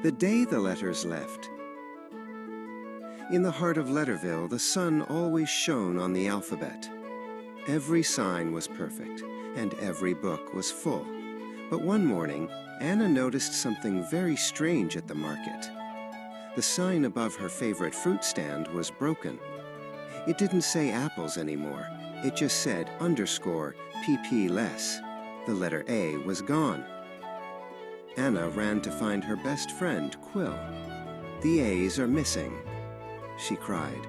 The day the letters left. In the heart of Letterville, the sun always shone on the alphabet. Every sign was perfect, and every book was full. But one morning, Anna noticed something very strange at the market. The sign above her favorite fruit stand was broken. It didn't say apples anymore. It just said _PP less. The letter A was gone. Anna ran to find her best friend, Quill. "The A's are missing," she cried.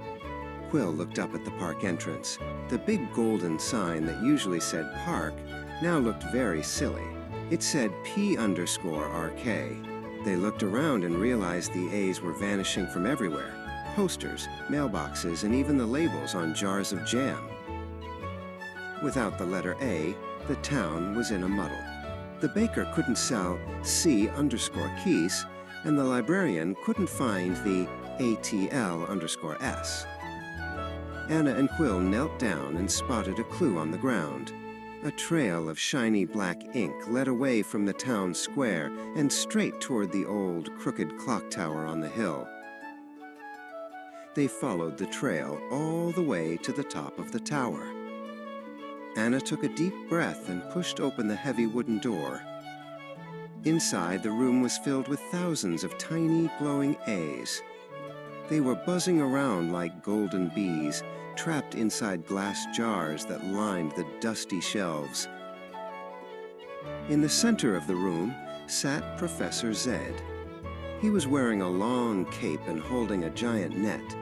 Quill looked up at the park entrance. The big golden sign that usually said park now looked very silly. It said P_RK. They looked around and realized the A's were vanishing from everywhere. Posters, mailboxes, and even the labels on jars of jam. Without the letter A, the town was in a muddle. The baker couldn't sell C_keys, and the librarian couldn't find the ATL_S. Anna and Quill knelt down and spotted a clue on the ground. A trail of shiny black ink led away from the town square and straight toward the old, crooked clock tower on the hill. They followed the trail all the way to the top of the tower. Anna took a deep breath and pushed open the heavy wooden door. Inside, the room was filled with thousands of tiny, glowing A's. They were buzzing around like golden bees, trapped inside glass jars that lined the dusty shelves. In the center of the room sat Professor Zed. He was wearing a long cape and holding a giant net.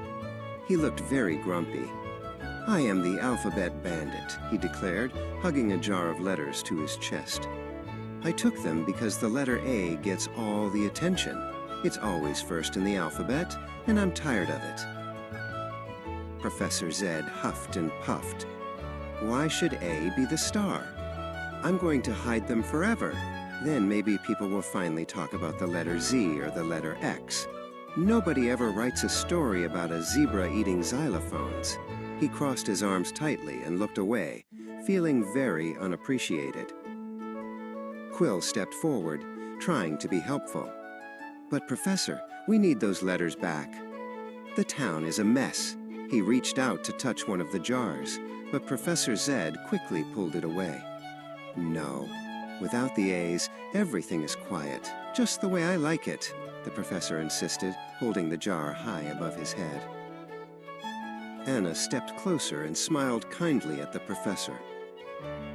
He looked very grumpy. "I am the Alphabet Bandit," he declared, hugging a jar of letters to his chest. "I took them because the letter A gets all the attention. It's always first in the alphabet, and I'm tired of it." Professor Zed huffed and puffed. "Why should A be the star? I'm going to hide them forever. Then maybe people will finally talk about the letter Z or the letter X. Nobody ever writes a story about a zebra eating xylophones." He crossed his arms tightly and looked away, feeling very unappreciated. Quill stepped forward, trying to be helpful. "But Professor, we need those letters back. The town is a mess." He reached out to touch one of the jars, but Professor Zed quickly pulled it away. "No, without the A's, everything is quiet, just the way I like it," the professor insisted, holding the jar high above his head. Anna stepped closer and smiled kindly at the professor.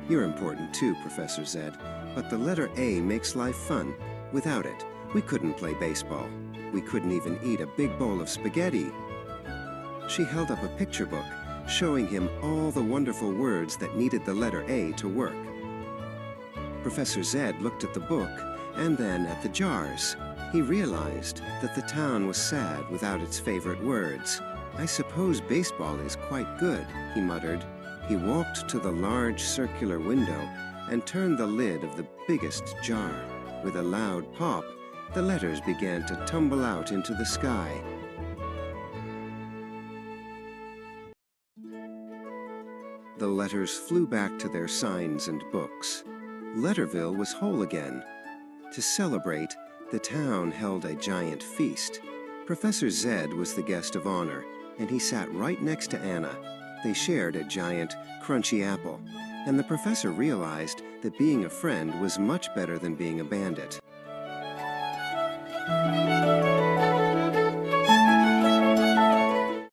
"You're important too, Professor Zed, but the letter A makes life fun. Without it, we couldn't play baseball. We couldn't even eat a big bowl of spaghetti." She held up a picture book, showing him all the wonderful words that needed the letter A to work. Professor Zed looked at the book and then at the jars. He realized that the town was sad without its favorite words. "I suppose baseball is quite good," he muttered. He walked to the large circular window and turned the lid of the biggest jar. With a loud pop, the letters began to tumble out into the sky. The letters flew back to their signs and books. Letterville was whole again. To celebrate, the town held a giant feast. Professor Zed was the guest of honor, and he sat right next to Anna. They shared a giant, crunchy apple, and the professor realized that being a friend was much better than being a bandit.